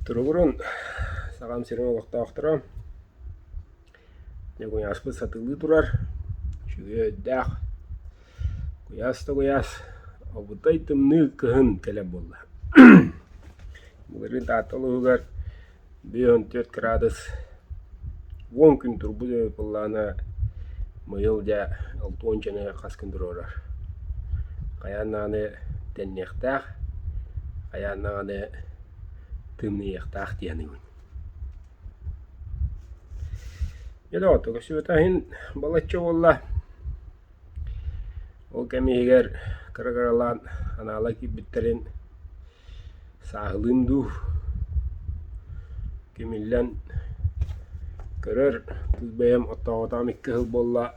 Тургурун сагам сирен олоктоохтора куяспыт сатылыы турар чүгэ өддаах куяс обутай тымны кыһын кэлэ буолла. Буларын таатталуугар 4 градус 10 күн турбу дөбөп буллаана мыйыл дьэ 6-10 чаны хас күн турорар. Каяннааны теннехтаах, каяннааны тымныйахтаах диэнигүн. Елооту көсүөтаһин балачча буолла. Ол кэмиигэр кырыгыралаан анаала киирбиттерин сааһылыын дуу кимиллэн көрөр тылбэйэм оттоҕотоон 2 сыл буолла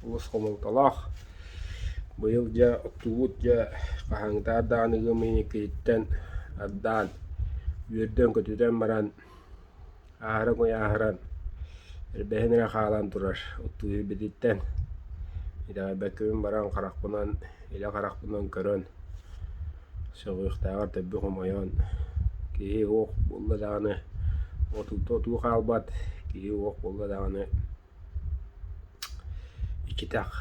улус хомулталаах. Быйыл дьэ оттубут дьэ хаһаҥтаар дааныгы мыйниккииттэн аддаан үөрдөн көтүтэн баран аһара куяаһаран эрбэһин эрэ хаалан турар оттууһуйбититтэн идэҕэбэккибин баран харахпынан илэ харахпынан көрөн сөҕүөхтээҕэр төбү хомойон киһи уох буолла даҕаны отуу хаалбат, киһи уох буолла даҕаны ичитэх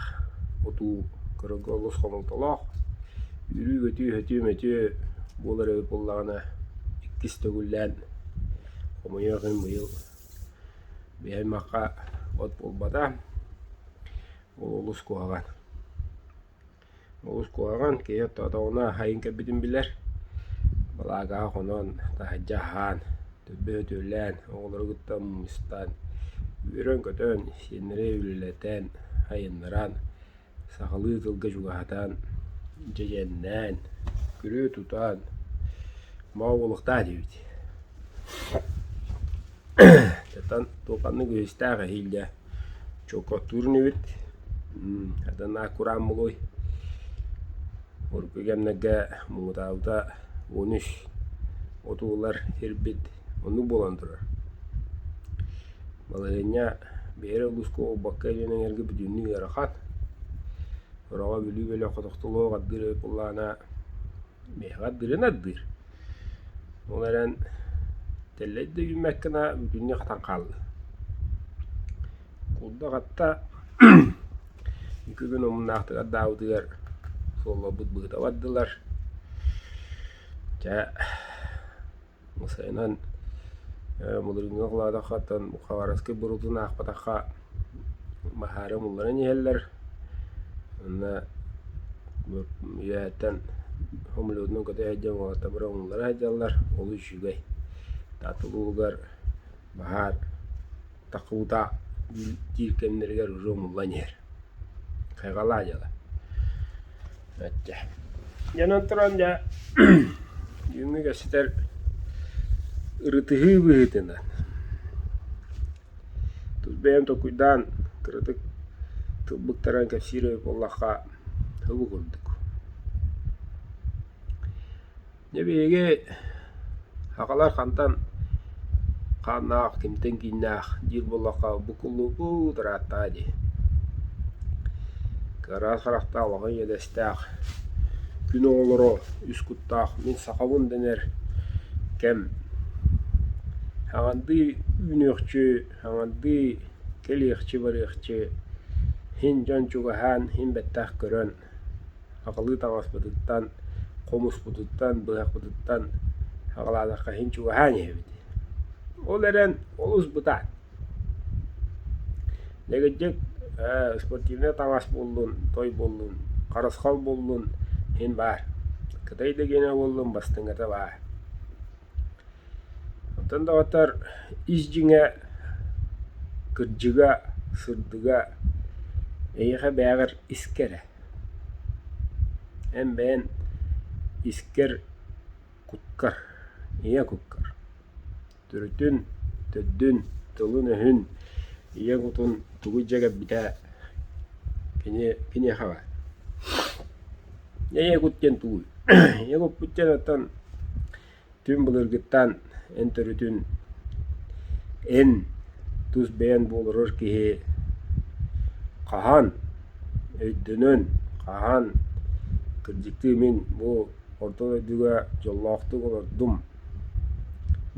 отуу кырыгы олус хомулталаах. Үрүү көтүү хөтүү-möтүө буолар эбит буллаҕына 2 төгүллээн хомойоохин быйыл биһэммэххэ от буолбата. Ол улус куһаҕан киһи оттоҕотоҕуна хайыын кэббитин билэр балаагаах онон таһырдьаһаан төбү хөтүөлээн оҕолоругуттан мустан үөрэн көтөн сиэннэрэ үлэлэтэн хайыннаран саҕалыы тылга чугаһатан дьэдьээннээн күрүө тутаан мау булуктаах дибит. Тэтэн туоханнык үһүстээх эһиилдьэ чуоккоттуурун эбит. Атаннаах кураан булуй урукку кэмнэкгэ муҥутаабыта 13 отуулар сирбит оннук буолан турар. Балыһыынньа биэрэ улуску олбакка илиэнэҥэргэ бүтүннүк ыарахан ороҕо бүлүү бөлөх хотохтулуох ардыыр эбит буллаана биэҕэ ардыырын ардыыр. Ол эрэн теллэйд да үүмэккина бүтүннү хатан хааллы. Кулдахатта 2 күн омуннаахтыгар даабытыгар суоллорбут быыта бардылар. Дьэ мусайынан муларыҥҥа кулаатаххаттан хабараскай бурутун аахпатахха баһаара мулларын иһэллэр. Онна үйээттэн хомулуутунун көтө хэдьэм уолата быра муллара хэдьяллар ол үчүгэй таатылуугар баһаар таххыбыта диир кэмнэригэр уруу муллан иһэр хайҕалаа дьала. Ачча дьонон туран дьэ үүмү кэстэр ырытыһыы быһыытынан тус-бэйэм токуйдаан кырытык тылбыктаран кэпсиир эбит буоллахха хыбы курдук. Небиэги хаҕалар хантан хааннаах кимтэн киннээх диир буоллахха букуллуупуу тарааттаа дии. Кыараас харахтаа улахан иэдэстээх күн оҕолоро үс куттаах мин сахабын дэнэр кэм хаҥардыы үүнүөхчү хаҥардыы кэлиэхчи барыахчы хин дьон чугаһаан хин бэттээх көрөн аҕалыы таҥаспытыттан хомуспутуттан быһахпытыттан хаҕалаатахха хин чугаһаан иһэбит. Ол эрэн олус бытаат. Нэгэдьик спортивнэ таҥас буоллун, той буоллун, харасхал буоллун хин баар. Кытай дэгиэнэ буоллун бастыҥҥата баар. Онтон даҕаттар ис дьиҥэ, кырдьыга, сырдыга эйиэхэ бээҕэр искэрэ. Эн бэйэн искэр куткар, ийэ куккар. Түрүтүн, төддүн, тылын өһүн ийэ кутун тугу дьэгэббитэ кини хаба. Ийэ куттен тугуй. Ийэ куппуттен оттон түн былыргыттан эн төрүтүн эн тус бэйэн буолорор киһи хаһан өйдөнөн хаһан кырдьыктыы мин бу орто өйдүгө жоллоохтук олордум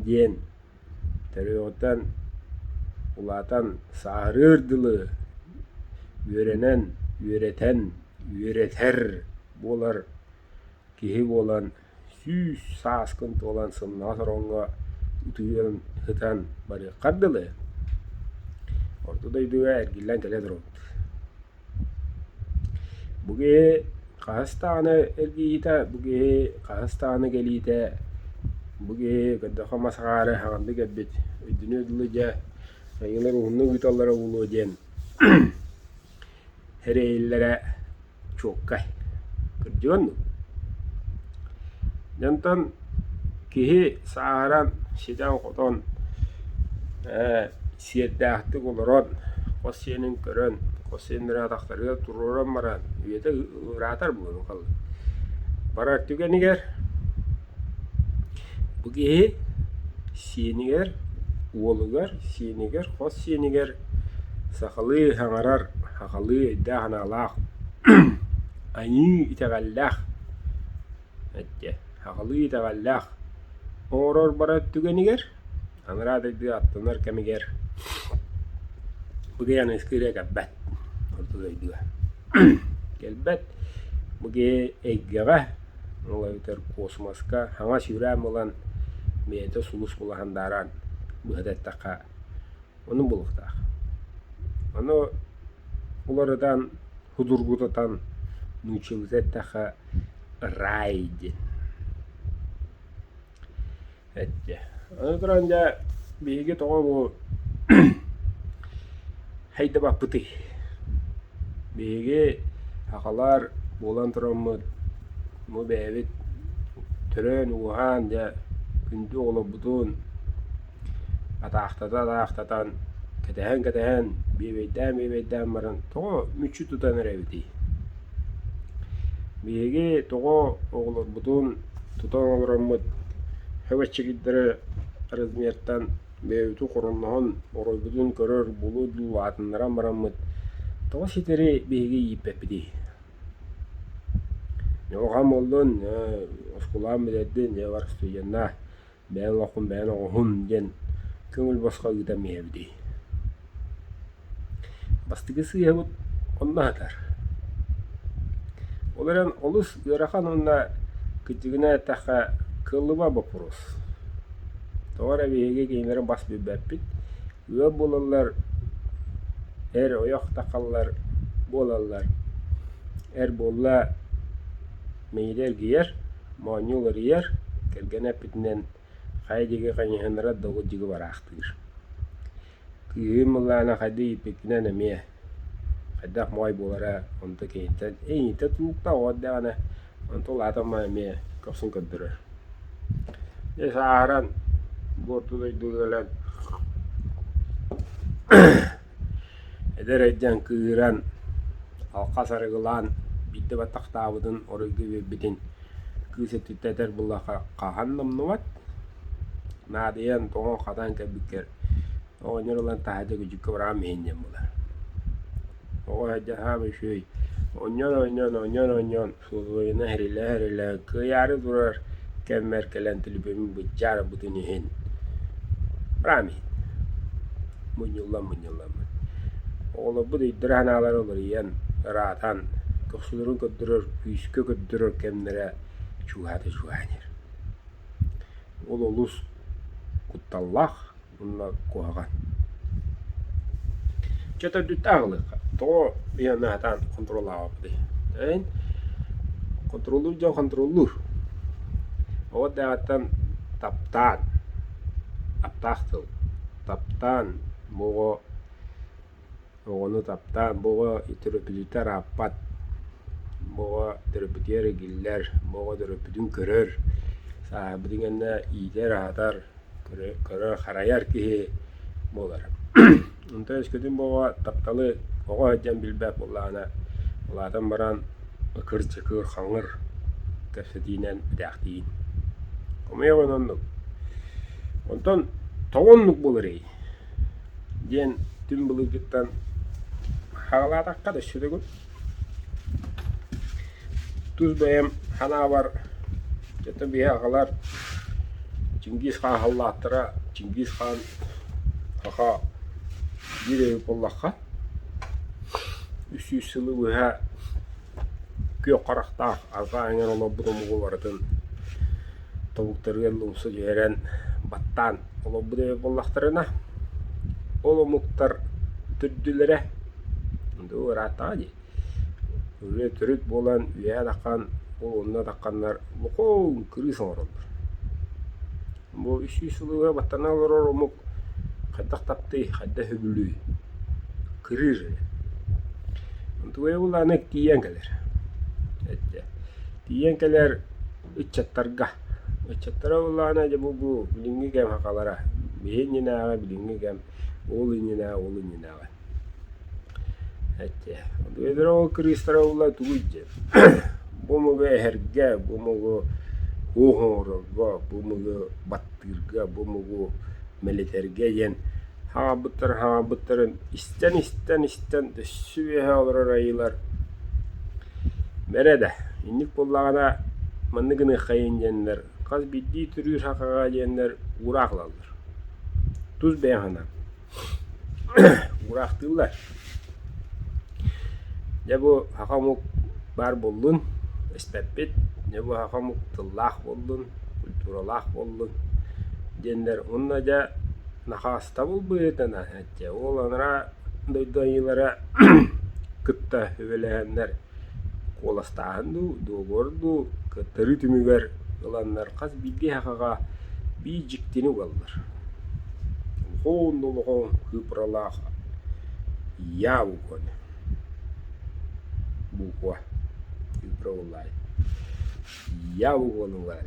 diyen teröyotan ulatan sağırırdılı öğrenen, öğreten, öğreter bolar kihi bolan süs saskıntı olan sınna soronga utuyan hıtan bari kaddılı ortada iduga ergilen teledro buge Kahastana ergiyita buge kahastana gelite buge gadda masagara hanganda gabbet ödünü dılıca yıllar onu vitallara ulu diyen hereyillere çok kay kırcıgan jantan kihi saharan sidan koton siyeddahti koloron kosyenin körön kosyenlere taktarıda tururan maran üyete ratar bu kal barar tükeniger bu kihi siyeniger uolugar siyeniger kosyeniger sakalı hangarar hakalı dahanalaq ayı itagallaq ette hakalı itagallaq oror barar tükeniger anradaydı attılar kemiger buge yana iskire gabbat ortadaydı gelbet buge eggaga olay ter kosmoska hanga süram olan meyete sulus bulahandaran bu hadettaka onu bulukta onu ulardan hudurgutatan nuçuluzettaka raydin ette onu durunca bilgi toğu bu hayda bapıtı bilgi hakalar bolan turamı mu bevit tören uhan ya gündü olu budun ataqtatan ketehen bebeyden maran toğu müçü tutan revdi bilgi toğu oğulur budun tutan oluramı heveççigidleri razmiyattan bevitu korunluğun oroybudun körör bulu dulu atınlara maramıd toğu siteri bilgi yipepidi Yoğam oldun, oskulan bileddin, ya var istiyanna, ben oğun gen, köngül başka gidemeyevdi. Bastıgısı yahut onna atar. Olaran olus yarakan onna kütügüne taqa kılıba bapuruz. Doğru bir geyinlerin bas bir beppit. Ve bolallar, oyak takallar, bolallar. Bolla meyler giyer, manyular yer, kergene pitnen haydige kanyahanlara dogu jigu baraxtır. Kıyımlarına haydi ipekine nemiye. Haydak moy bolara, onda keyinten, ite tulukta oddağına, onto latama emiye, kapsın kaddırır. Saharan, bortuday duyulan, eder edden kıyıran, halka sarıgılan, bitti batak tağıdın oraydı ve bitin kıysetü teter bulla kahandım nuvat nadiyen toğun kadan kebiker oğunyor olan tahada küçük kıvram henyem bular oğu hacca hami şöy onyon suluğuna herile kıyarı durar kemmer kelentili bölümü bıccara butunu hen rami munyullam oğlu bu da iddirhanalar olur yiyen raatan Koxulurun köddürür, püyüskö köddürür kemlere çuhada çuhanir. Ol olus kuttallah bununla koğagan. Çöte düt ağlı. Toğu bir yandan kontrol ağabey. Yani kontrollur. O dağıtan taptan. Aptahtıl. Taptan. Boğu onu taptan. Boğu itiröpülüter apat. Boğa terapetiye giller, boğa terapetun körör, sahabıdığında iyice rahatar, körör harayar ki boğar. Ondan eskiden boğa taptalı, boğa hacam bilbep Allah'ına, Allah'tan baran akır çıkır, hanır, kasetiyle bedaktiyin. Komaya kononduk. Ondan toğunluk bulur ey. Diyen tüm bılıklıktan hağla takka da şöyle Tuz bayam hana var. Jata biha akalar Чингис хан халлааттара Чингис хан хаха бире боллаха үсүсүлү уха кө карактаах алга аңер олоббутумугу бартын тобуктарган лумсу жерен баттан олоббуде боллактарына оломуктар түрдүлере дуратади үре түрүт болан уя даккан ол онна дакканнар лукоон кырысын оролдор бу үсүсүлүгө баттаналар оромук кайдактапты кайда хөбүлүү кырыр туе уланы киенкелер киенкелер ыччаттара улана же бу билинги кем хакалара бенинага билинги кем олининага туедро кырыстара ула тугуйже бумуга эхерге бумугу уухорго бумугу баттырга бумугу мелитерге ен хабыттарын истен төссүбеhe олорор айылар береде инник боллагана манныгыны хайын жендер каз бидди түрүр хакага жендер урааклалар туз бейхана ураактылар жабу хакамук бар болдун эспеппит жабу хакамук тыллаах болдун культуралаах болдун жендер онна жа нахаста болбуетана ол анара дойдойылара кытта хөбелегендер коластаанду догорду кыттыры түмүгер ыланнар каз бидди хакага би жиктини болдур хондолугон хыпралаах явукон буква хыпралай явуконугай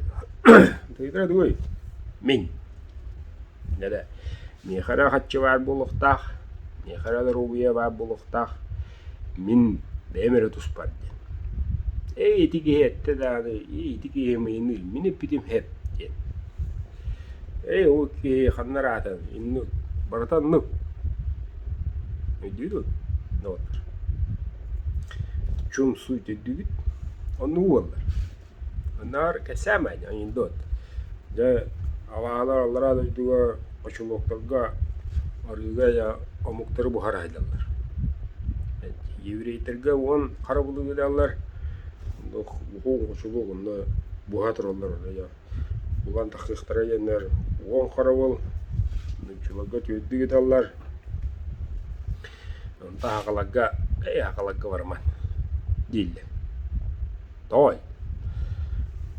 тойдра дуй мен неде мехара хатчы бар болуктах мехара рубия бар болуктах мин бемере туспар тиги хетте дагы тиги хемени мини питим хет окей ханнарата инну бартанну дүйдү вот чум суйте дүйдү онну болдар нар кесамай индот же аваалар аллара дүйдүгө кочулуктарга арыга я омуктары бухар айдалар еврейтерге он карабулу гедалар буху кочулук онда бухатыроллар я булан такыктара яннар он карабул чулага түйдү гедалар онда хакалага барман диле той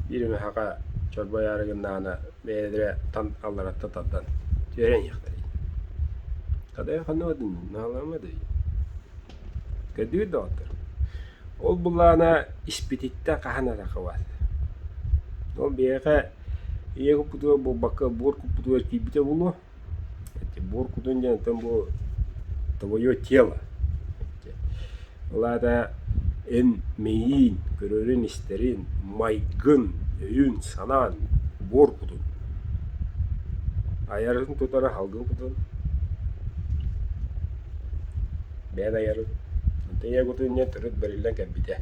бириме хака чорбай арыгындаана бедре тан аллара татадан törен яктар кадай ханадын наламады кэдү доктор ол булана испититте кахана такабат ол бияка иего путуа бака борку путуа кибите було эти борку дөнҗән там бу твое тело лада эн мейин көрөрүн истерин майгын өйүн санан боркудун аярын тутара халгын кутун бәд аярын антея кутун не түрүт берилен кәбите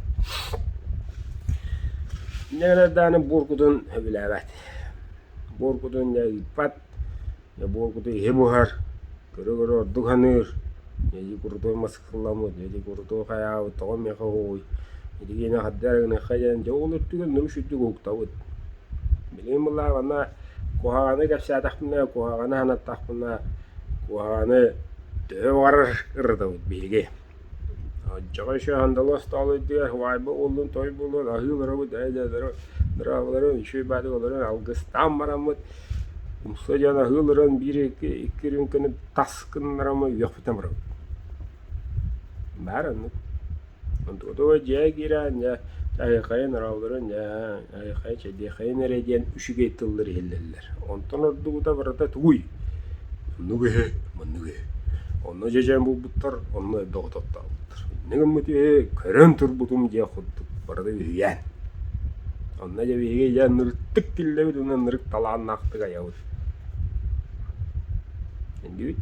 нерданы боркудун хөбүләбәт боркудун я ипат я боркуду хебухар көрөгөрө дуганыр я курдой маскыламы я курдой каяу тогон мехой идигене хаддарыны хаян жолу түгөн нурушуттуг уктабыт билем булла ана коханы кепса тахмына коханы хана тахмына коханы төвар ырдабыт биге жагыша андалас талыды вайбы олдун той болот ахылары дайдадыр дравалары еще бады оларын алгыстан барамыт умса жана хылырын биреки иккирин таскыннарамы яктан барам барын онтодо жагиран я айкайын рауларын я айкайча дехайын реден үшүгей тыллыр эллерлер онтон ордугута барата туй нуге мануге онно жежен булбуттар онно догототтар негем мөтө көрөн турбутум же хуттук барда үйен онно же биге я ныртык киллебит унан нырык талаан актыга ябыт эндибит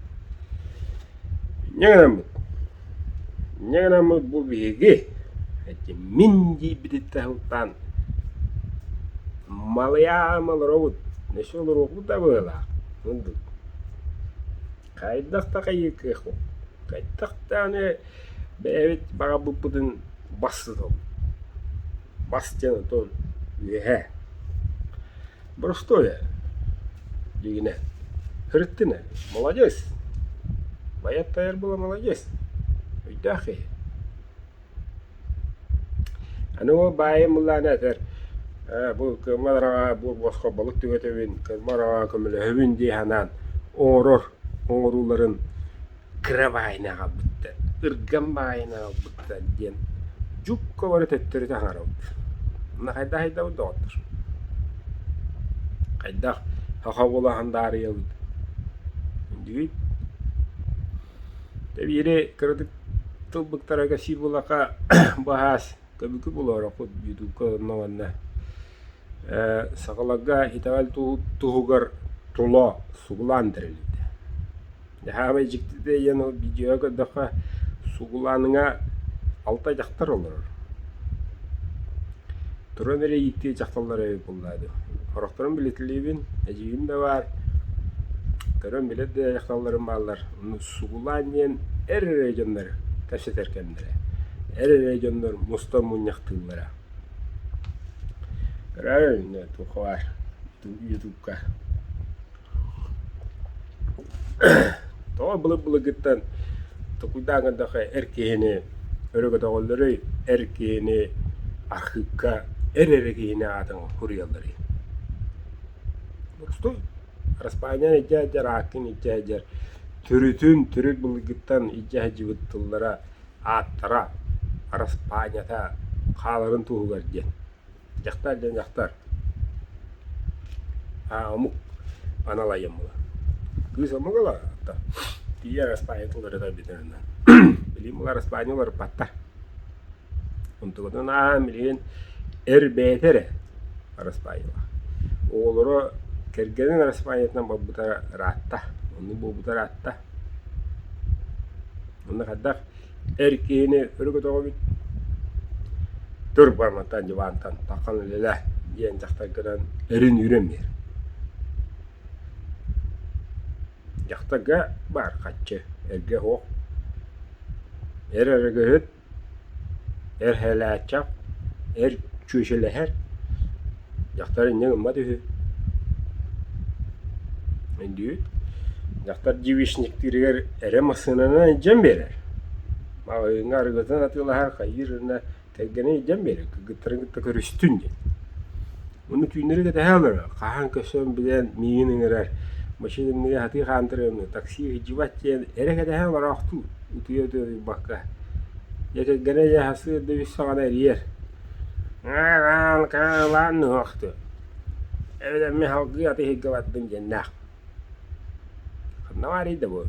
негенем бу биге min ji bidita hutan malaya malrowut Neşe olur okulu da böyle. Munduk. Kaydak da kayık eko. Kaydak da hani evet bana bu budun bastı da. Bastı da. Ühe. Простое. Дигне. Хреттине. Молодец. Моя таяр была молодец. Үйдахи. Anu bayi mulana ter. Bu kemara bu boşka balık tüketemin. Kemara kemele hevin di hanan. Oruların kırabayına kabıttı. Irgan bayına kabıttı diyen. Cukka var tetleri taharot. Nakayda hayda bu doğrudur. Kayda hakabola handari yavud. Değil. Tabi yere kırdık tıbbık taraga sibulaka bahas. Kabukü bulara kod YouTube kanalına. Sakalaga hitaval tuhugar tula sugulandırıldı. Daha çıktı da yani videoya daha sugulanına alta jaktar olur. Turanere yitti jaktarlara bulladı. Horoktorun biletliğin eciyim de var. Turan bilet de jaktarlarım varlar. Sugulanyen regionları taşıt erkenlere. Regionlar mustamun yaktığlara. Rarın ne tuhar. YouTube'ka. Toğa bılı gittan tokudangan daha erkeğini öyle oğulları erkeğini ahıkka erkeğini adın huryaları. Baksto Raspanyan icajar akin icajar türüt bılı gittan icajı gittillara attara Raspanyata kaların tuğugar diyen. Jaktar. Amuk analayım mı? Kız ama kala hatta. Dia Raspanya'ları da bitirdiler. Bilim olar Raspanyalar patlar. Untuk itu milihin betere Raspanyalar. Oğulları kergenin Raspanya'dan babuta ratta. Onu babuta ratta. Onu kadar erkeğini örgü doğru dur parmaktan civantan takan lele diyen jaktagan erin yüremiyor. Jaktaga bar kaççı erge ho erge hüt helachap çöşeleher jaktarın ne olmadı hü diyor jaktar civişniktir eremasına cem verir. Ngar gatan atıyorlar her kayırına tegene cembere gıtırın takır üstünce. Onu tüyünleri de heller. Kahan kasam bilen miyinin erer. Maşinin ne hati kantırın taksi civatçı ere de heller aktu. Utuyor diyor bakka. Ya ki gene ya hası de bir sana yer. Kan noktu. Evet mi halkı ya te hikavattım cennet. Ne var idi bu?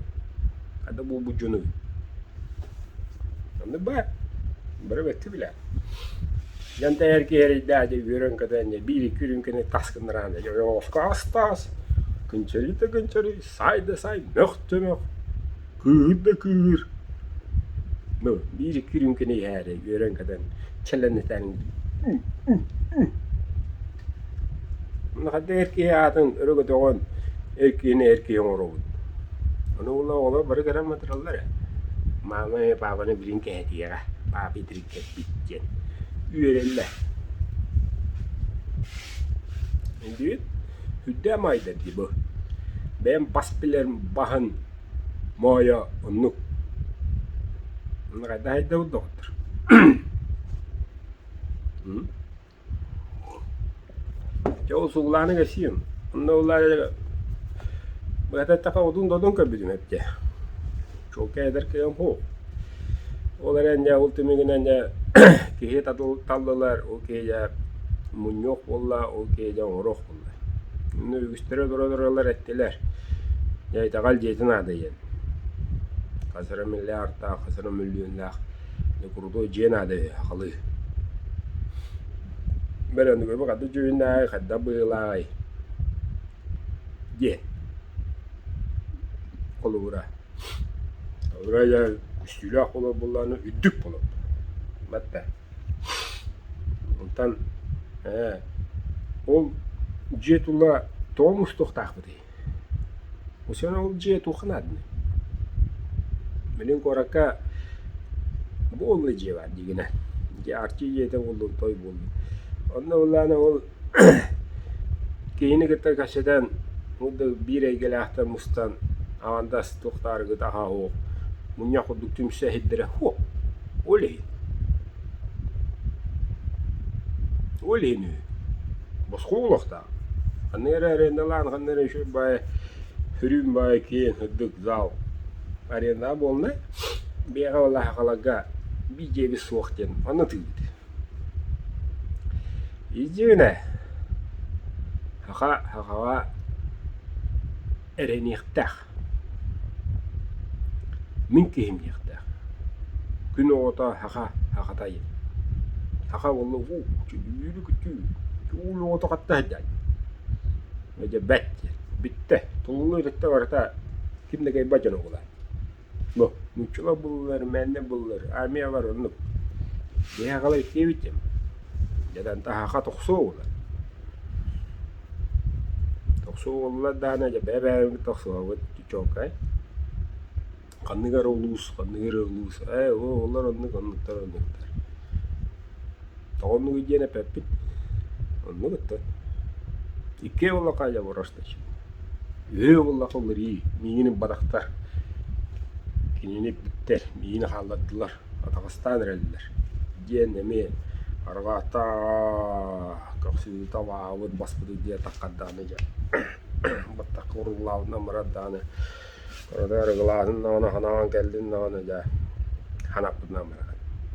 Ada bu cunu. Anladın mı? Berbekti bile. Janta erkeğe de yürün kadarıyla bir iki gün kene taskınlarında. Yok kastas. Kınçarı say nöktü. Kır. No, bir iki gün kene yere yürün kadar çeleneten. Ne kadar erkeğe atın örgü doğan erkeğin oruğu. Onu ola barıgaran materyaller. Mama babana bilin kehdi ya. Babi driket bitken. Üyereller. Şimdi hüdde mayda di bu. Ben paspilerim bahan moya onu. Onlara da heyde o doktor. Çoğu suğulanı geçeyim. Onlara bu taka odun kabidin hepçe. Çok eder ki ho. Olarenja ultimiginen kihi tallılar okeyja munyok olla okeyja orok olla. Bunu üstüre duralar ettiler. Ya itagal jetin adayen. Kasara milyarta, kasara milyonlar. Ne kurudu jen adaye halı. Ben de böyle kadar cüvünler kadar bıylay. Jen. Kolura. Oraya silah olan bunların üddük bulup. Batta. Ondan ol jetula Tomustuq taqbidi. Usana ol je tuqnadni. Melin koraka bollu je var digine. Je arçı jete bollu toy bollu. Onda ullana ol keyini gitta kaşeden mudda bir eygele mustan avandas tuqtar gıda ha ho. Munya kuduk tümse hiddire ho. Oley. Oley nu. Bosquluqta. Annere rendalan annere şu bay hürüm bay ki hıddık zal. Arenda bolna. Bir Allah kalaga bir cebi soğukten anlatıldı. İzcine. Haka ereniqtaq. Min kihim niqtaq. Gün ota haka tayı. Haka wallah wu çüdülü kütü. Çulu ota qattahday. Meje bette. Bitte. Tullu itte varta kimde kay bacan oğlan. Bu muçula bullar mende bullar. Armiya var onu. Diye kalay kevitim. Jadan ta haka toqso oğlan. Toqso oğlan dana ja bebe toqso awet çokay. Kannigar olus. O onlar onu kanıtlar. Onu gidene pepit. Onu gitti. İki ola kaya borastış. Ola kolları minin badaktar. Kinini bitter. Mini halladılar. Atakastan erdiler. Cenemi argata kaksi tava avut basbıdı diye takaddanıca. Batak urullavna maraddanı. Orada rıgıladın ona hanan geldin ona ja hanapdın amara.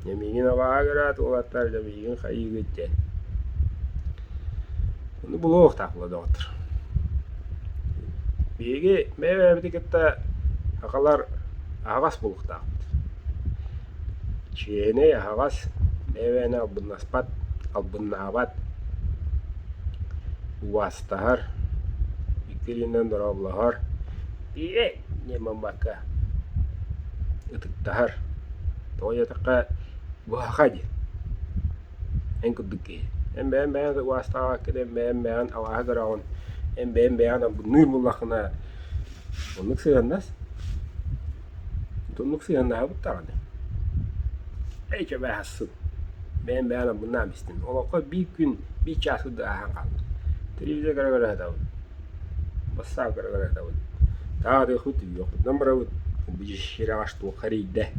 Yemigin avagat olatlar ja migin xayı gitti. Bunu buluq taqla doktor. Bigi mevebdi gitti haqalar ağas buluq taqdı. Çiğne ağas mevene albınaspat albınabat vastahar ikilinden darablahar Iya, ni membaka. Untuk tahar. Toya taka buah kaji. Engkau duki. Emben wasta kede emben awah garawan. Emben abu nur mulakna. Onuk sehandas. Onuk sehandas abu tarane. Ece bahasın. Ben abu namistin. Ola bir gün bir çası daha kaldı. Televizyon gara tahu. Basa gara tahu. Tadi hutu yok. Namra bir şey açtı o karide.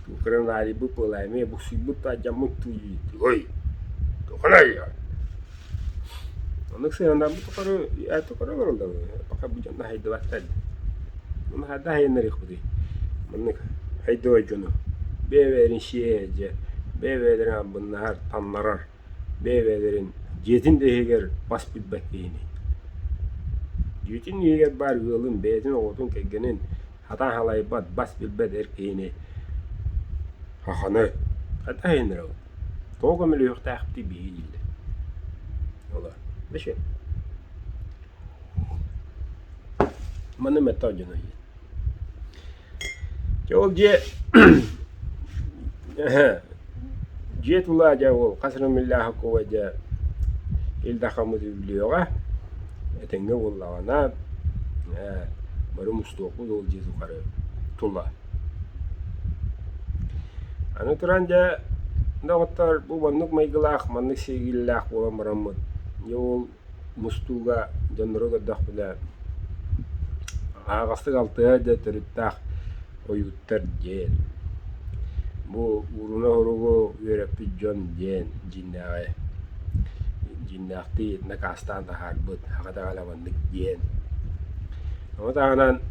Tu kırnali bu poleme bu sibut aja mutu itu. Oi. Tu kanaya. Onuk sehandas bu tokaru ya tokaru orada. Pakai bujan nah itu atas. Mana ada yang nari khudi. Mana haydo ajono. Beverin şiyece. Bevelerin bunlar tanlarar. Bevelerin jetin dehiger bas bitbekini. Jetin dehiger bar yolun bezin oğudun kegenin hatan halaybat bas bilbet erkeğini. Hahanı. Hatta henre o. Toga mili yok taqti bihildi. Ola. Beşe. Mana meta jono. Jawab je. Jet ulah jauh, kasramillah aku aja ildah kamu dibeliau etengah ulah baru mustoku dol jitu kare tulah. Anu teranja dokter bu banduk mai gelak manik si gelak ulah meramut. Jauh mustuga janro gadah pada. Agak galtı aja teritah oyuter jen. Bu uruna horugo yörepi John Jen jinnakti nakastan taharbut hakata kalawan jen. Amatahanan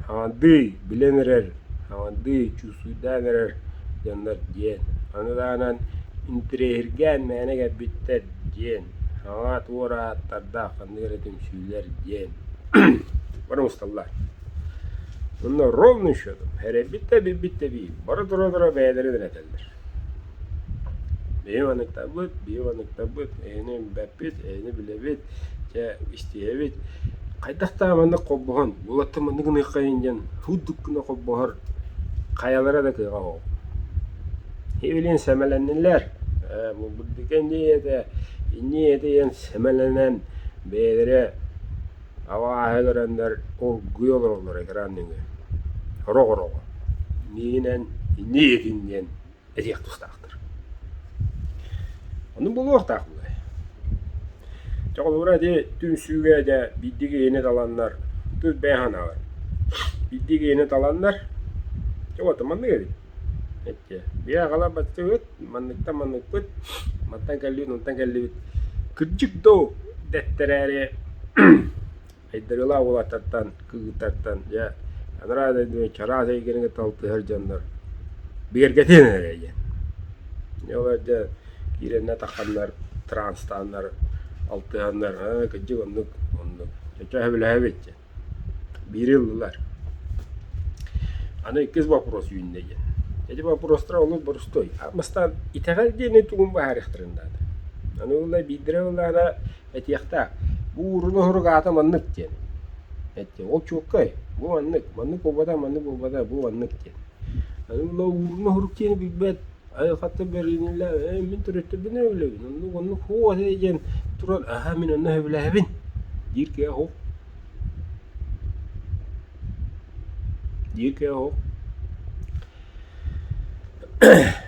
hawandi bilenerer hawandi chusudanerer jannar jen. Amatahanan intrehirgen menege bitter jen. Hawat ora tadda kandiretim süller jen. Bana mustallar. Bunlar ровно счетом. Her bitte bir. Bara dura beyleri de neteller. Bivanık tabut, eni bepit, eni bilebit, ce istiyebit. Kaydakta manda qobbohan, bulatta manda gını kayıncan, huddukuna qobbohar, kayalara da kığa o. Hevilin semelenliler, bu diken niyete, yen semelenen beyleri, Hava görenler orguy olur ekranını. Horo. Niyetinden ediyek tustaktır. Onun bulu ortaklı. Çoğulura de tüm süge de bildiği yeni dalanlar. Tuz beyhana var. Bildiği yeni dalanlar. Çoğu tamanlı geldi. Bir akala batı manlıkta manlık mattan kelli kırcık do detterere Edderiler olattan kıgıtattan ya anara da çara seygene taltı her canlar bir getin nereye yola girene takanlar transtanlar altıhanlar ha kıcı onluk çeçe bile hevetse bir yıllar ana ikiz vapros yündeyen jadi vaprostra olur borstoy amastan itegal dene tuğum bahar ihtirinde ana ulla bidre ulla etiyakta bu urunu hurgata manlık diyen. O çok kay. Bu manlık obada bu manlık diyen. Hani ulla urunu huruk diyen bilbet ay hatta berinilla min türütte bine öyle bin. Onu ho diyen tural aha min onu hevle bin. Dir ke ho.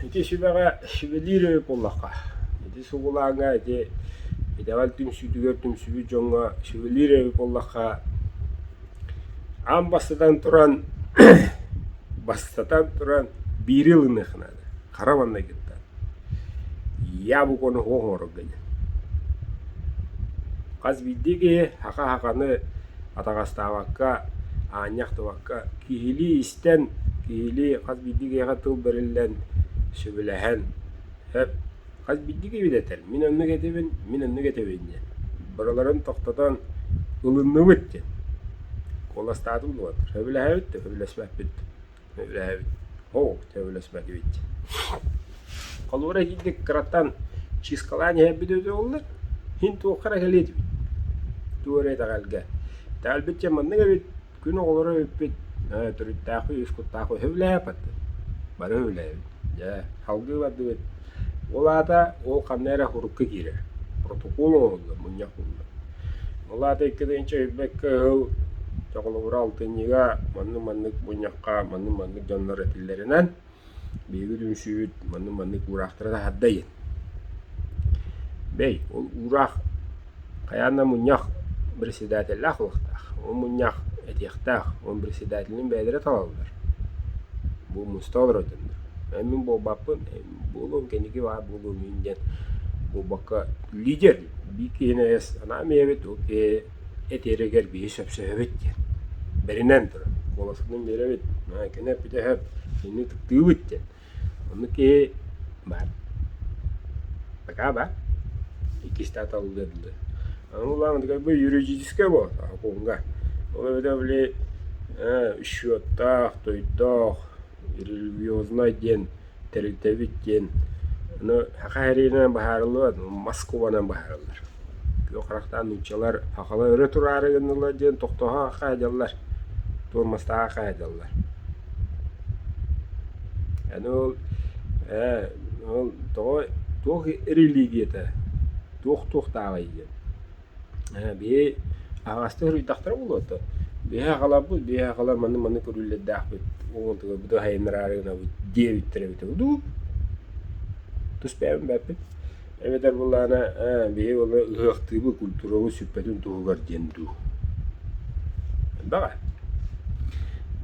İti şibelire pollaka. İti sugulanga iti ideal tüm südü jonga şibelire pollaka. Am basatan turan bir yıl nıknadı. Karamanla gitti. Ya bu konu hoğoru gene. Kaz bildi ki hakanı atagastavakka anyaktavakka kihili kaz bildi ki katıl berilen şöbelehen hep kaz bildi ki bileter. Min önünü getevin. Buraların toktatan ılınlı bitti. Kolastadım bu atır. Hevleşmek bitti. Hevleşmek bitti. Kalora gittik kıratan çizkalan hep bir de olur. Hint okara geledi. Tuğraya da gelge. Talbetçe manne gibi günü olur öpüp türüt tahu iskut tahu hevle yapattı. Bana hevle. Ya halgı vardı. Olada o kamera hurukka girer. Protokol oldu. Munyak oldu. Olada ikidince öpmek Çoğulura altınıga manlık bunyakka manlık canlar etillerinden bir dümsüyüt manlık uğraktara da haddayın. Bey, o uğrak kayanda munyak bir sidatella aklıqtaq. O munyak etiyaqtaq, o bir sidatlinin beydire talallar. Bu mustadır ötündir. Emin bu bakın, bulun kendiki var bulun yünden. Bu bakka lider. Bir kine es anam evet o ki etere gel bir sebep berinden durur. Kolasının beri evet. Kene bir de hep şimdi tıktığı bitti. Onu ki var. Baka İki stat alındı. Ama ulan da bir yürüyücüske bu. Akonga. O da böyle şu toydak religiozna den teritevit den. Onu hakarine baharlı, Moskova'dan baharlılar. Yoqraqtan uçalar haqala öre turarıgınlar den toqtoha qajallar. Durmastaa qajallar. Yani o toq religiyete toq tağıydı. Bir ağastır uydaqtır oldu. Bir haqala manı körülle daqbet. O bu da hayınlararına devit trebet. Du. Tuspem bepet. Evet bullana bir ola ıhtıbı kulturu süpetün tuğgar dendu. Bak.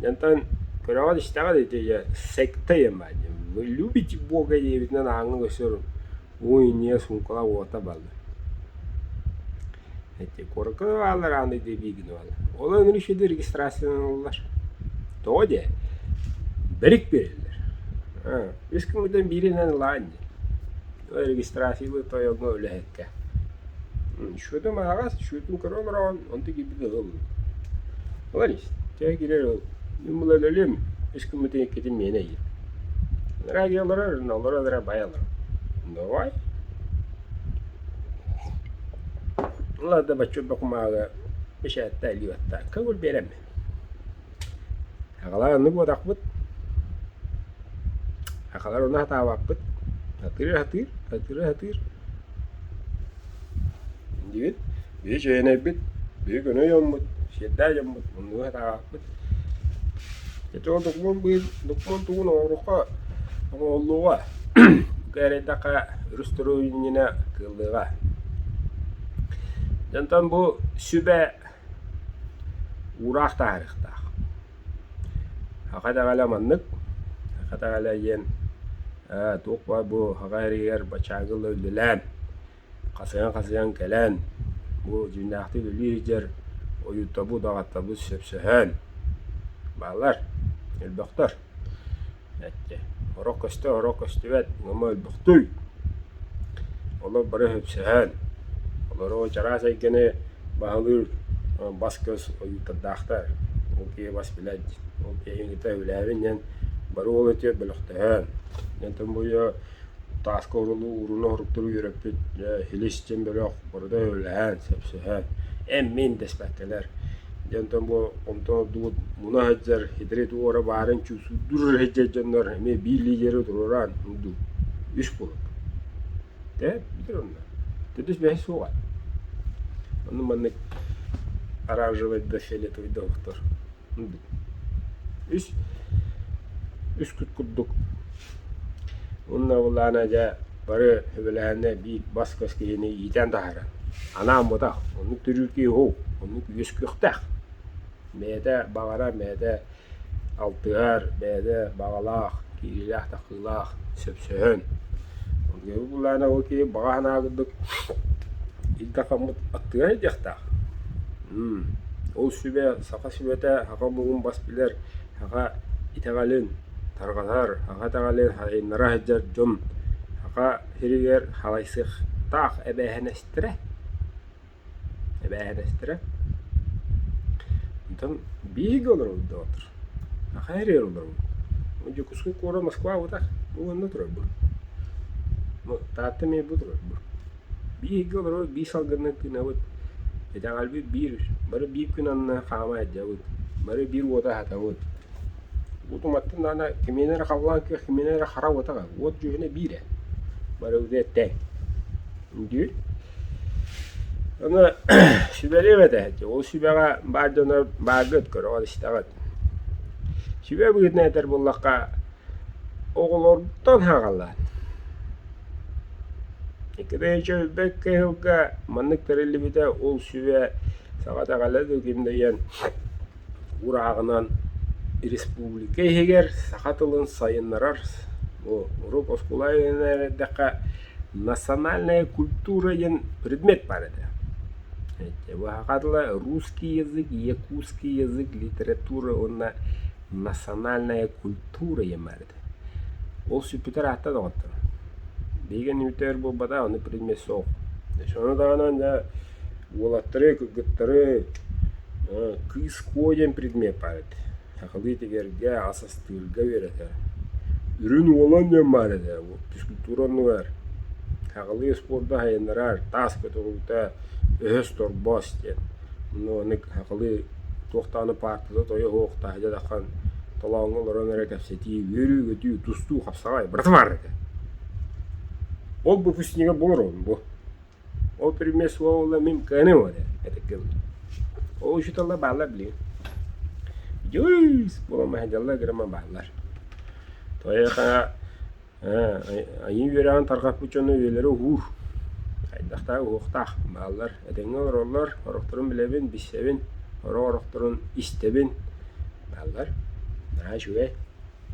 Yantan kıravad iştağa dedi ya sekteyim ben. Lübici boga yevinden ağını gösteriyor. O iniye sunkala ota baldı. Korku varlar andı diye bilgin var. Olan işede registrasyon olurlar. Doğru diye. Berik verirler. Eskimden birinden lan. Registrasyon toyonga öyle hekke. Şudu mağaz, şudun kırılır ontu gibi de olur. Olur işte. Girer ol. Bunlar öyle mi? Eskimden kedim yeneyi. Radyolara bayalar. Davay. Allah da başka bakmağa bir şey etteliyor hatta. Kabul veremem. Hakalar ne bu dakbut? Hakalar ona hata vakbut. Hatır. Evet. Bir şey ne bit. büyük öne yomut şedda yomut bunu hata itu dukmun tuğun oruqa olluğa garedaqa rüstürüyüne kıllığa jantan bu sübe uğraq tarixta haqada galamanlık haqada galayen tuqba bu haqariyer bachagıl öldülen qasıyan kelen bu cündaqtı ölüyücer oyutabu dağattabu söpsöhön bağlar elbaqtar ette horok köstüvet ngama elbaqtuy ola bara höpsöhön olar o charasa ikene bağılır basköz oyutadaqtar oke bas bilaj oke ingita ölevinden bara oletiyor belaqtahön nentam boya task orulu urunu horukturu yürepit hilisçen böyle orada ölehen söpsöhön emmin desbekkeler jantan bu onto du muna hajar hidret ora baran chusu dur hejje jannar me bili jero duran du iş bulup de bitironna dedis be sual onu mannek aranjovat da feleto doktor iş kutkuduk onna ulana ja bare hebelane bir baskas ki yeni yiten dahara ana moda onu türki ho onu yüsküktah mede bağara mede altıgar mede bağalaq kirilah taqılaq söpsöhön onu ulana o ki bağana gıdık iltakamut attıgar jakta o sübe saqa sübete haqa bugun basbiler haqa itagalın targatar haqa tagalın nara hajjar jom haqa hiriger halaysıq taq ebehenestre там бегал доктор а хайрер был он же куску кора Москва вот так было на трубу ну татами будру бегал бисал гынны на вот это галби бир бары бир күнанна хама жабыт бары бир вода хата вот утуматтын ана кеменер калган кеменер хара вода вот жөне бире бары үдетте үдү Ona sübelevede, o sübega bardona bargıt kör o istagat. Sübe bu ne der bullakka oğulordan hagalar. İkide çöbek hılga manlık terelli bide ol sübe sagata galadı kimde yen urağınan respublika heger sagatılın sayınlarar. O Урок оскулайная такая национальная культура ен предмет парада. Русский язык, якутский язык, литература, он национальная культура емарда. Ол süpüter hatta da otur. Begen üter bu bada onu предмет sok. Şonu da ananda olattırı kıgıttırı kız koyun предмет parada. Haklı tegerge asas tırga verete. Ürün olan yemarda bu fizkulturanı var. Haklı sporda hayenlar tas kötülükte östor bastı. No ne haklı toxtanı partida toya hoqta hada daxan talağınlar önerek hepseti yürü götü tustu hapsay bratvar. O bu fıstiniga bulur bu. O primes ola mimkanı var. Etekel. O şu talla bağla bili. Yüz bu mahalla grama bağlar. Toya kana ayın veren tarqap uçanı üyeleri hur. Haydaqta hoqta bağlar. Edenler onlar oraqtırın bilebin bisebin. Oraqtırın istebin bağlar. Ha şöyle.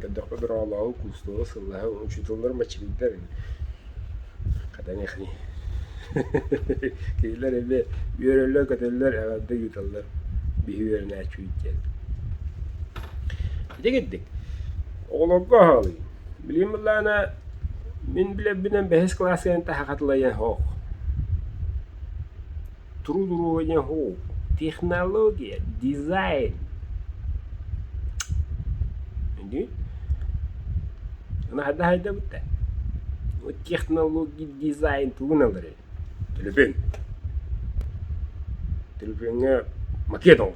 Kadaqta dur Allahu kustu sallahu uçutulur maçıklar. Kadan yaxni. Keyler ebe yörələr qədərlər əvvəldə yutarlar. Bir yörənə çüyüklər. Gittik. Oğlakka halı. Bileyim bilana min bile binen behes klası ente haqatlayan hoq. Truduru yan hoq. Teknologiya, dizayn. Hindi? Ana hadda hayda bitta. O teknologi dizayn tuğunaları. Telefonga maket olur.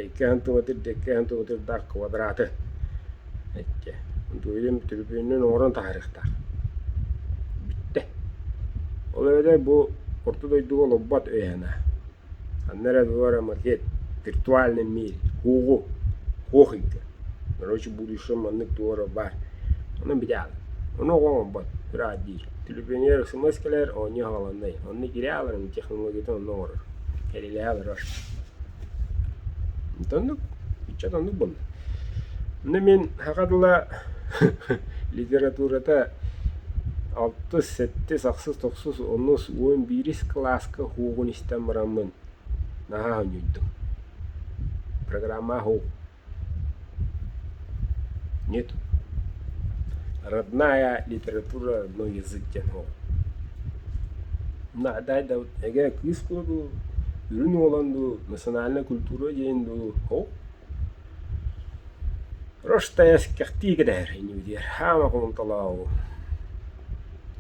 İki hantu otur dar kvadratı. Ette. Untuk ilim telefonun oran tarihta. Bitti. Olay bu ortada duyduğu lobat öğene. Аннара дуара макет виртуальный мир, хохинка. Короче, будущем маннык дуара бар. Onu bidal. Onu oğlan bat. Raddir. Tülüpeniyer sımeskeler onu halanday. Onu gire alırım teknolojiden onu olur. Eliyle alır. Tanıdık. Hiç tanıdık bunu. Ne men hakikaten literaturada 6, 7, 8, 9, 10, 11 klaska hugun istemramın. Naha hanyuddum. Программа ху. Нет. Родная литература, родной язык тянул. Надай да эге кыскоду, ürün olandu, национальная культура дейінду, хо. Рошта яскахти кедер, инвидер, хама комунталау.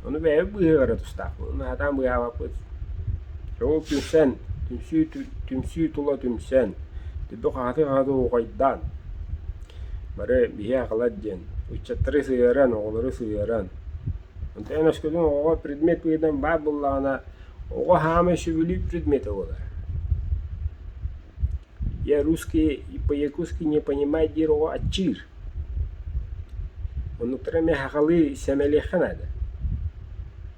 Onu beyaz bıyığa tutsak. Onu adam bıyığa bakıp. Çoğu tümsen, tümsü tula tümsen. Tidur katı oğaydan. Bare bihe kaladjen. Uçatları sıyıran, oğulları sıyıran. Ondan en aşkıdan oğa предмет bıyıdan babullağına oğa hama şüvülü предмет oğular. Я русский и по-якутски не понимаю дерова отчир. Он утрами хахалы семелеха надо.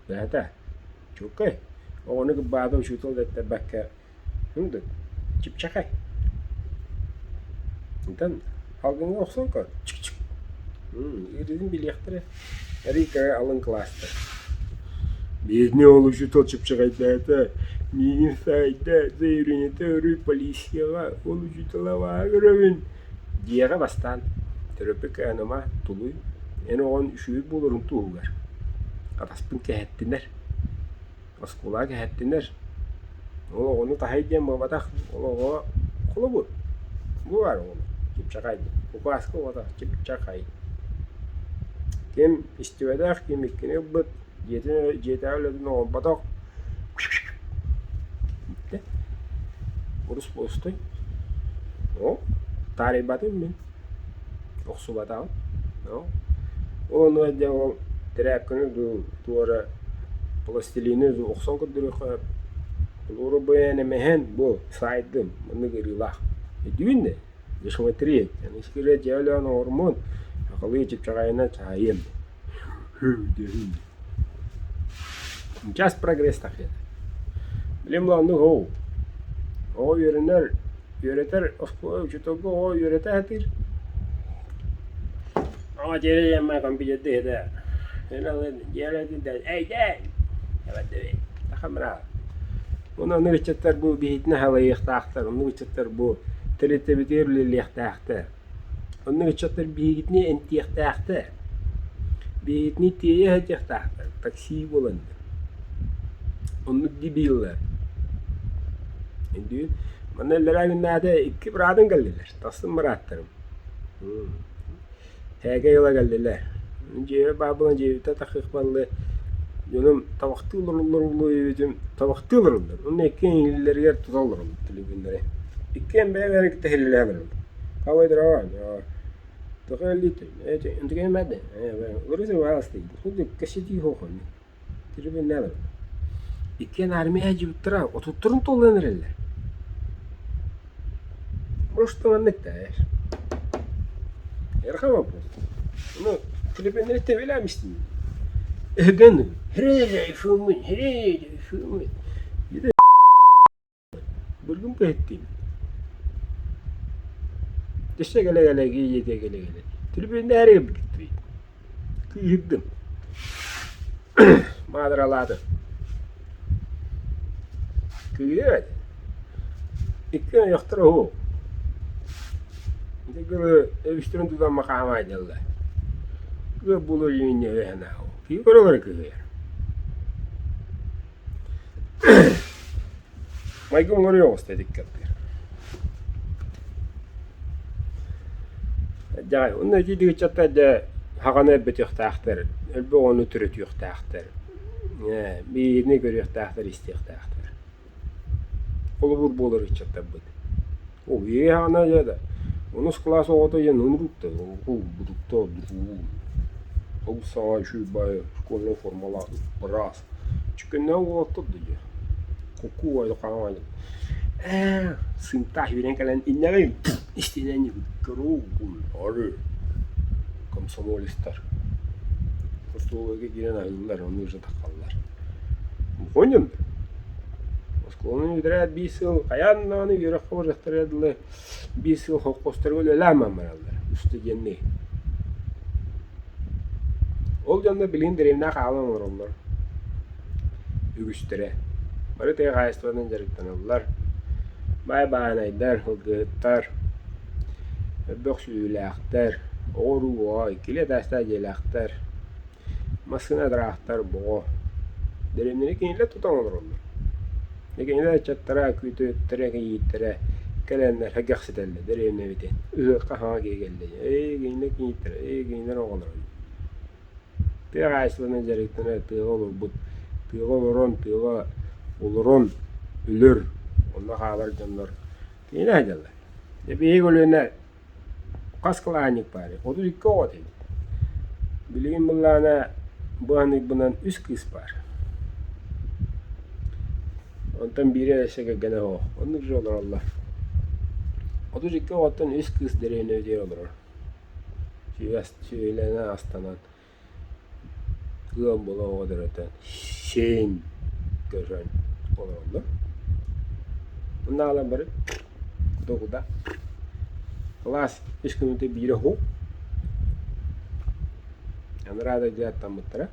Да, чукай. Onu que bado chuto de tabaca. Não tipo chacai. Então, alguém olsun kar. Иридин билехтре. Рика алын класста. Бедный олу chuto чип чакайда. Не сайда, зайренете ры полисияга. Олу чутолава агравин. Дияга бастан. Терапика анома тулуй. Ені оған үшüyü болырын туğugar. Ataspın kehettinler. Askulağa kehettinler. Onu tahayden babadak. Onu kulu bu. Bu var onu. Çipçakaydı. Bu askı o da çipçakaydı. Kim istivedak, kim ikkini bıt. Jeti avladın oğun badak. Bitti. Urus postoy. O. Tarih batın ben. Oksu batağım. Onu edde o тряпканы туара пластилины оқсан кыдырыха лору бэне мehen бу сайдым мыны гырылах эдүнне дешматрия yani скире жавлан ормон акылы чип чагайна чайым час прогресс тахет билемланды го о yöreter оскоо чутого о yöreter ama jere yemma kampiyette de jere de ey de evet de tahamra ona ne çeter bu bihitne hala yaxtaqtar onu çeter bu telete biterli yaxtaqtar onu çeter bihitne enti yaxtaqtar bihitne tiye yaxtaqtar taksi bolan onu dibiller indi manellere günde iki bradın geldiler tasım bıraktırım Hege yola geldiler. Önce babamın cebinde takık ballı. Yönüm tabakta olurlar. Tabakta olurlar. Onun ekken illeri yer tutarlar televizyonları. Ekken beraber iki tehliler verir. Kavaydır var. Takıllıydı. Önce gelmedi. Orası var aslında. Şimdi kaşıcı yok onu. Televizyonlar verir. Ekken armaya cebittiler. Oturturun tollanırlar. Просто anlıkta. Erkama bu. Bunu telefonları tevelenmiştim. Döndüm. Hereye filmin. Bir de bölgüm kahettim. Dışta gele giyete gele. Telefonda her yer bitti. Kıyıdım. Madraladı. Kıyıdı. İki yoktur o. Jadi evistren tu tak makan aja lah. Ke bulu ini ya nah. Kiri orang ke. Maikun ngoriyo ste dikkat. Jadi onu jadi chatta da hagana betixtaxtar. Elbe onu türetiyoxtaxtar. Ya, bir ne görüyoxtaxtar istixtaxtar. Olur bolur chatta bud. O ye hana ya da. Onu sklasa oto je nunrukta, budukta, o sava şubaya, şkolun formaları, bras. Çünkü ne oldu diye. Koku aydı kanaydı. Sintah biren kalan innerin istenen krugun arı komsomolistler. Kostoluğa giren aylılar onu yüzde takallar. Koyun. Onun yüzde bir yıl kayanlarını yürü kıvırcıklar edilir. Bir yıl hokoslar öyle lamamalarlar. Üstü cenni. Ol canlı bilindirimine kalan var onlar. Ügüstere. Barı tey gayestlerden jarıktan alırlar. Bay bayanaylar, hılgıtlar. Böksüylekler. Oru vay. Kile dasta jelekler. Masına drahtar boğu. Derimleri kendiyle tutan olur onlar. Kendiyle çattara, kütüttüre, yittire. Kelenler hagaksidelle. Derimle biten. Ühüqqa hağa geldi. Kendiyle yittire. Kendiyle oğulur. Tey gayestlerden jarıktan tığ olur bu. Tığ olurun, tığ olurun. Ülür. Onda haber canlar. Kendiyle hacalar. Bir gölüne kas kılancık bari. 32 oğut edin. Bilgin bunlarına bu anlık bundan üst kız var. Ondan biri eşeğe gene o. Onun için olur Allah. 32 oğuttan üst kız direğine ödüyor olur. Söylene astanan. Gıam bula oğudur öten. Şeyin görün olur Allah. Bundan alan bari. Dokuda. Класс, искам бира ху. Рада глядать там утра.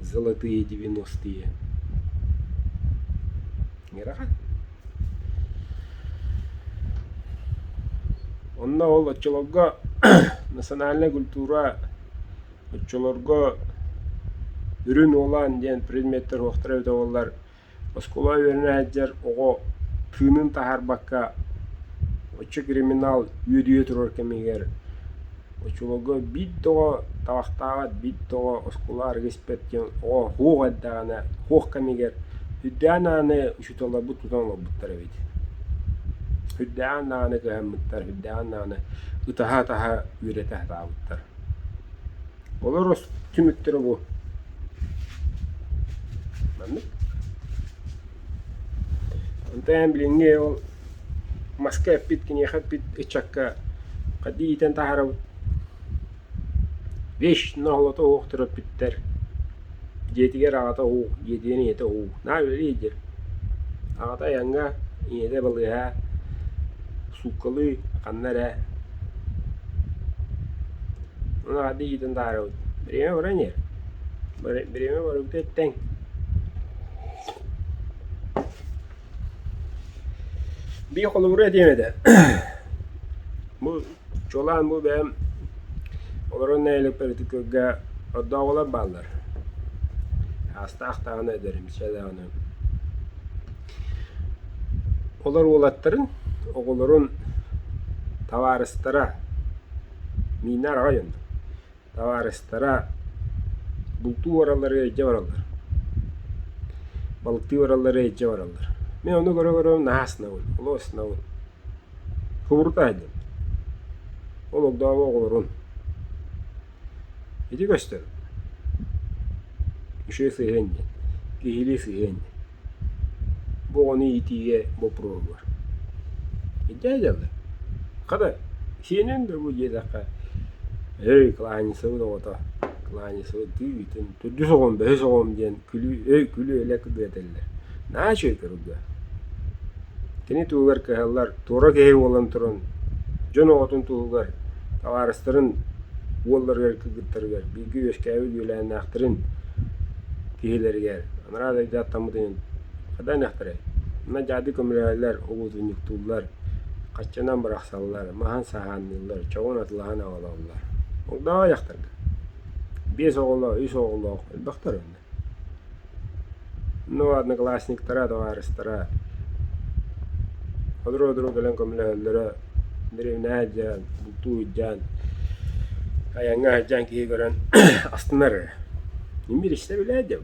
Золотые 90-е. Не раха? Онна ол очолорго национальная культура очолорго үрүн olan ден предметтер оқтырып олар оскола өрүнө хаджар ого тыынын тахарбакка очо криминал үйдүйө турар кемигер очолого бит того табактагат бит того оскулар респеттен о хугаддагана хуг кемигер хүддананы ушутола бутутонло буттара бит хүддананы кемиттер хүддананы ытаха үйрете табыттар олар ос түмүттөрү бу мамык антен билинге ол Маска пит кини хапит ичакка кадиитен тахарабыт вещь нолото уохтырып биттер жетигер агата уу жетиени ете уу на лидер агата янга иеде балыга суккалы каннара на кадиитен тахарабыт биреме баранер биреме барыбыт тең bir kolu buraya diyemedi. Bu çolan bu benim onların neylik politikörge dağılar bağlar. Hasta aktağını ederim, şeylerini. Onlar oğlatların, oğulların tavaristara, minar ayın, tavaristara bultu oraları ece varalır. Balıktı oraları ece varalır. Men onu görüyorum nahasnavun, olosnavun. Kıvırtaydım. Oluk dava oğulurun. Edi göster. İşe sığınca, kihili sığınca. Bu onu itiye bu program var. Edi kada senin de bu yedaka. Hey, klani sıvı ota. Klani sıvı tüyütün. Tüdü soğum, behe soğum diyen külü ele kıdırlar. Ne şey kırıldı? Kini tuğlar kıhallar, tuğra kehi olan turun, jön oğutun tuğlar, tavaristırın oğullar kıgıttırgar, bilgi öşkəvi düyüləyin aktırın kehileri gel. Anara da idat tamıdın, kada naktıray. Buna jadi kömürler, oğuzun yıktullar, kaççanan bıraksallar, mahan sahanlılar, çoğun atılağın ağalarlar. O daha yaktırdı. 5 oğullar, 3 oğullar, elbaqtar önde. No одноклассниктара, товарищтара. Одро гелен көмлөлөрө деревне жан, буту жан. Аянга жан ки көрөн астынар. Немир иште биле деп.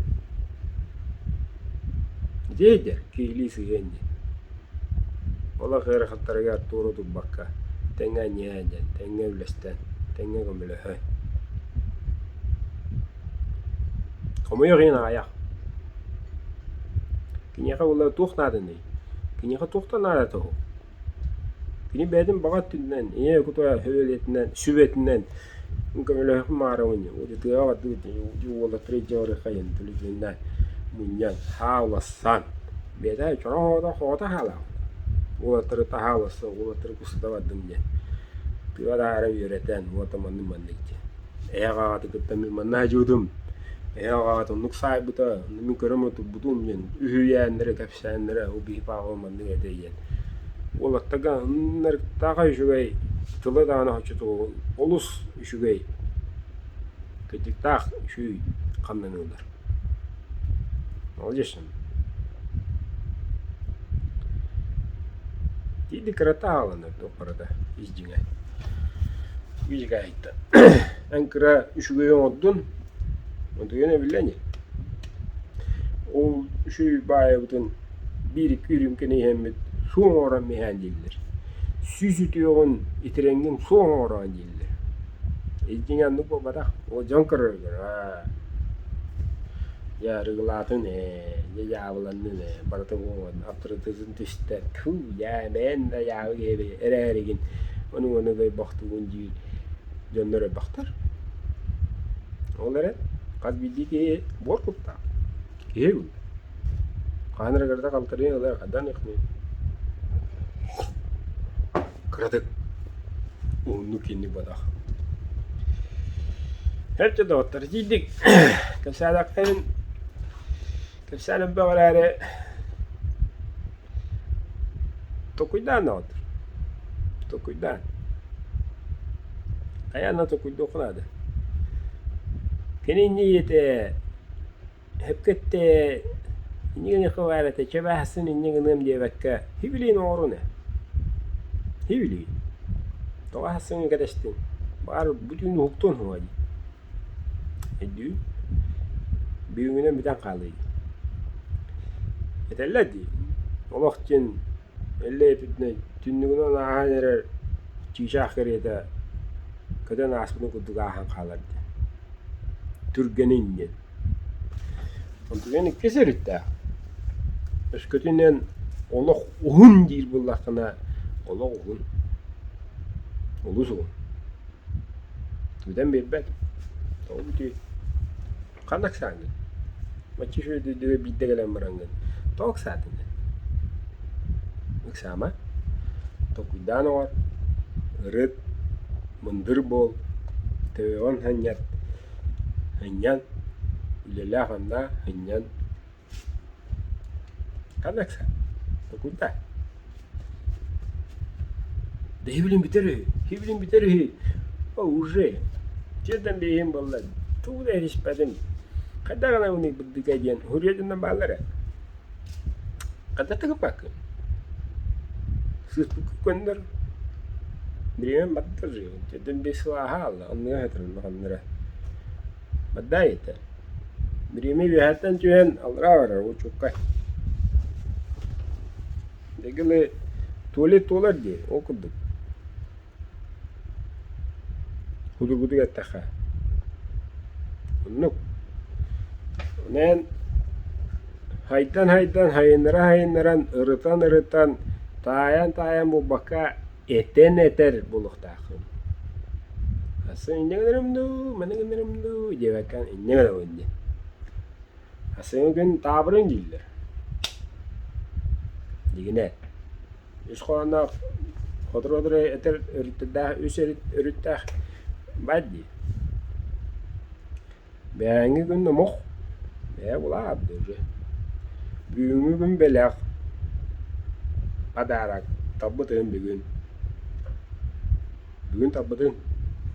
Дедер килиси генди. Ола хэр хаттарга туру дубакка. Тенга няжан, тенга үлестен, тенга көмлөлө. Комуйгын аяк. Kinyaka ulla tuhnadın dey. Kinyaka tuhtanada tohu. Kini bedim bagat tünden, kutuya hövelietinden, sübetinden, öyle marawınya. O da tığa vatı ju ulla trejjori kayın tülücünden munyan havasan. Beda çona hoda hala. Ulla tırı tahavasın, ulla tırı kusuda vadım diye. Tığa da ara yöreten, ulla mandı mandıkçı. Ağatı kıttamil manna judum. Ağatı nuksay buta, min kırımıtı budum yen. Ühüyenlere, kapşenlere, o bihpağı mandı edeyen. Ulla taga, nar taga şugay, tılı dağına haçıtı olus şugay. Küçük tağ şu kanlanıyorlar. Alacaksın. Dedi kırata ağlanır o parada izcine. Yüce gayet. Ankara şugay oldun. Onu yine bilen ya. O şu bayağı bütün bir iki ürümkeni hemmet son oran mehancildir. Süsütüyorun itirengin son oran dildir. İzcine anlık bu bada o cankırır. Ya rıgılatın ya yavlanın barata bu aptırtızın tüste tu ya ben de yav gibi ererigin onu da baktıguncu dönere baktar. Onlara kad bildi ki borkutta. Ev. Kanara garda kaltırıyor onlar kadan yakni. Kırdık. Onu kendi bada. Hepsi de otur. Ciddik. Kasadakın Kefsane böyle tokuydan ne otur? Tokuydan. Ayağına tokuydu okunadı. Kenin niyeti hep gitti. İnegini kıvarete çebahsın inegini diye bakka. Hibiliğin oğru ne? Hibiliğin. Toğahsın kadestin. Bari bütün huktun huvayı. Ediyor. Büyüğüne birden kalıydı. Yeterledi. O vaktin elle yapıdına tünnüğüne nahanerer çişah kerede kadın asbını kudduk ahan kalardı. Türgenin yen. Türgenin keser itti. Öskötünden Allah uhun deyir bullakına. Allah uhun. Oluz uhun. Tüden berbet. O bütün kandak sangın. Maçı şöyle de bir de gelen marangın. Tok saatinde. Sama. Tokuydan var. Rıt. Mındır bol. Teveon hanyat. Hanyan. Ülelah handa. Hanyan. Kandak saat. Tokuydan. De hibilin biteri. O urre. Cidden beyim ballar. Tuğda erişpedim. Kadang-kadang unik berdikajian hurriyatun ballara. Kata tak bakın. Sus kunder. Birimen battır yo. Cidden bir suahal. Anlıyor hatırın makanlara. Badayete. Birimi bir hatan tüyen alra var o çokay. Degili tuvalet dolar diye okuduk. Hudur ettakha. Nuk. Nen haydan hayındıran ırıtan tayan bu baka eter buluktağın. Asıl inceğlerim du cevakan inceğler önce. Asıl gün tabrın giller. Digine. İşkolanda odur eter ürüttah baddi. Beğengi gün namok. Ulah abdurre. Büyüğünü gün belak. Adarak. Tabbıtın bir gün. Bugün tabbıtın.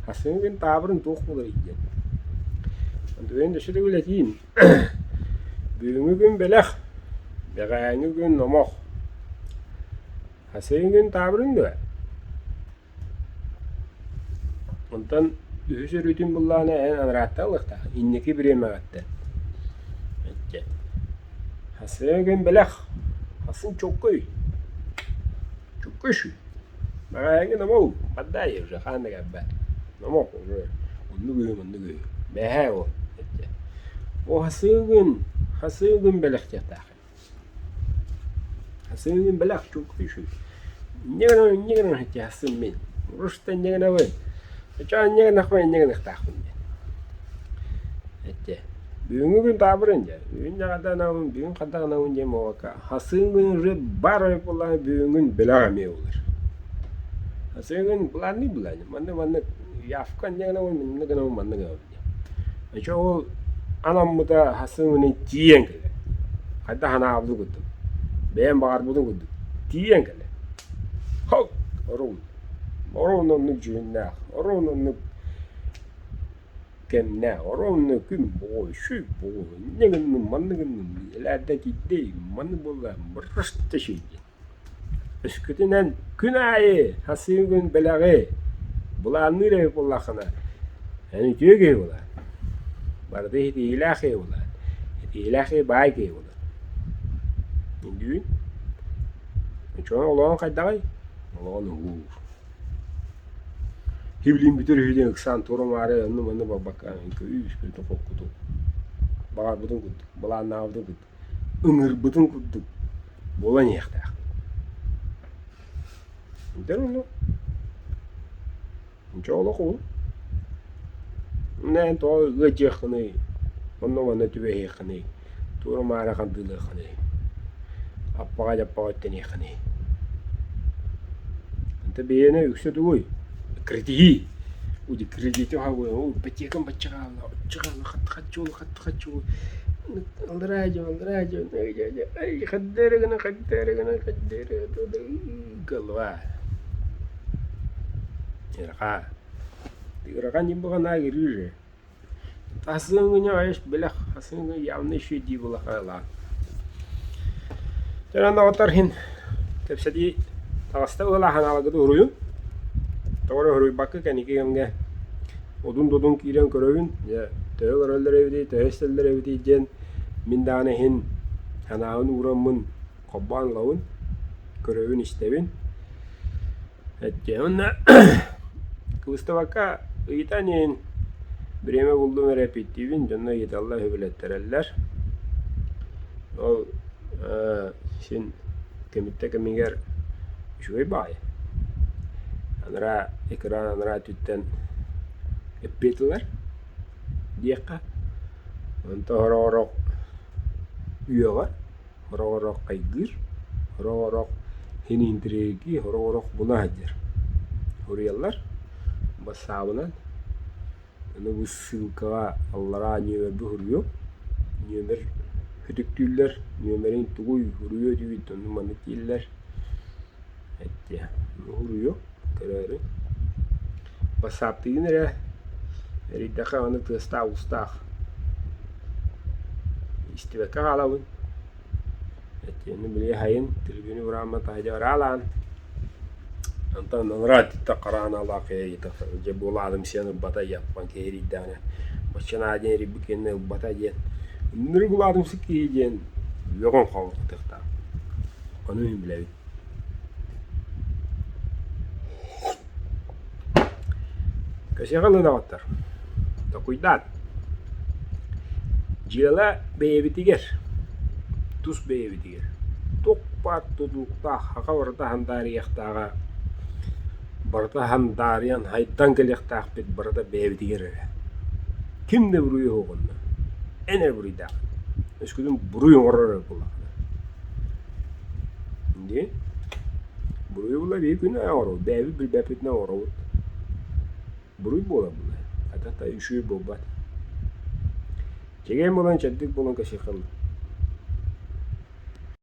Hasın gün tabrın tuğ bulur iken. Antuyen de şöyle gületin. Büyüğünü gün belak. Beğengi gün namok. Hasın gün tabrın da. Ondan ühüsü rütün bullağına en anrattalıqta. İnneki bir emagatta. Hasın gün belak. Hasın çok koy. Çok koşu. Beğengi namok. Badayı uje. Kanda gabba. Namok uje. Onu göğü. Behe o. O hasın gün belak jatağı. Hasıngın belak çok düşün. Nyegan hati hasın min. Rus'ta nyegan avın. Çağın nyegan akmayın nyegan aktakın. Ette. Büyüğün gün tabırınca. Büyüğün kadar navun, büyüğün kadar navun diye muhakka. Hasıngın rı bar yapılan büyüğün gün belak amaya olur. Hasıngın bulan ne bulan? Manı yafkan nyegan avın min nyegan avın manı avın. Çoğu anam da hasıngın tiyen kele. Hatta hana avlu kutu. Ben bağır budun kutu. Tiyen kele. Hok! Orun. Orun onu cünnah. Orun onu kemne. Orun onu küm boğu. Şu boğu. Nyeganın manıgının. İlerdeki değil. Manı boğulan. Bırıştı şeydi. Üskütünen gün ayı. Hasıngın belağı. Bulan nire bullakına. Yani köge bulan. Barda hedi ilahi bulan. Hedi ilahi bayi bulan. Indüğün. Çoğun Allah'ın kaydağay. Allah'ın uğur. Hiblim bitir hüden kısan torun var ya. Onu bana babakkan. Köyü üskütü kokkudu. Bağır budun kudu. Bulan navdu kudu. Ingır budun kudu. Bolan yaktağ. İnter onu. Çoğuluk o. Ne to gıcıkını. Onu bana tüveyekini. Torun mağara kandılığını. Appağa yappağa etteniyekini. Anta beyene yüksek oy. Kritihi. Uji krediti hawa. O becekam becekam. Becekam khat. Alraja. Ay khaddere gana. Galwa. Irqa. Irqa nimbo kana girije. Tasıngınya ayış belak. Tasıngı yavne şey di bula hala. Jangan otarhin. Tepsedi tağasta ola hanalagıda huruyun. Doğru huruy bakı kan iki gamge. Odun kiren körövün. Ya tögöröller evdi, töhesteller evdi jen mindanehin hanağın uğramın kobban lavun körövün istevin. Ette onna kıvısta baka ıyitanin bireme buldum repettivin jonna yit Allah hübilettereller. O sin kemitte keminger şuy bay. Anra ekran anra tütten epetler diyeka. Anta hororok üyoga hororok kaygır hororok hinindiregi hororok buna hacer. Horiyallar basabınan onu bu sılkağa Allah'a nüver bu huriyo nüver hüdüktüller nüverin tuğuy huriyo diye onu manıkiller etti huriyo kararı basaptığın re eridaka onu testa ustah istivaka alavun etti onu bile hayın tribünü vurama tahca varalan Antan nrat taqrana Allah kayı cebu lazım seni bataya pankeri dana başına acen ribikene bataya nırgı lazım sikiyen yoğun kavuk tıkta onu bile Kaşıqalı dağıtlar. Da cuidado. Jela beyebitiger. Tus beyebitiger. Tokpat tudukta haqa varta handari yaxtaga. Barta handariyan haydan gelixtaq bit barta beyebitiger. Kim de buruyu hoğunna. Ener buruyda. Eskudun buruyu orara bulla. Indi. Buruyu bulla bir gün oro. Beyebi bir bepitne oro. Buruy bola bulla. Hatta üşüyü bobat. Çekeyim olan çeddik bulun kaşıqalı.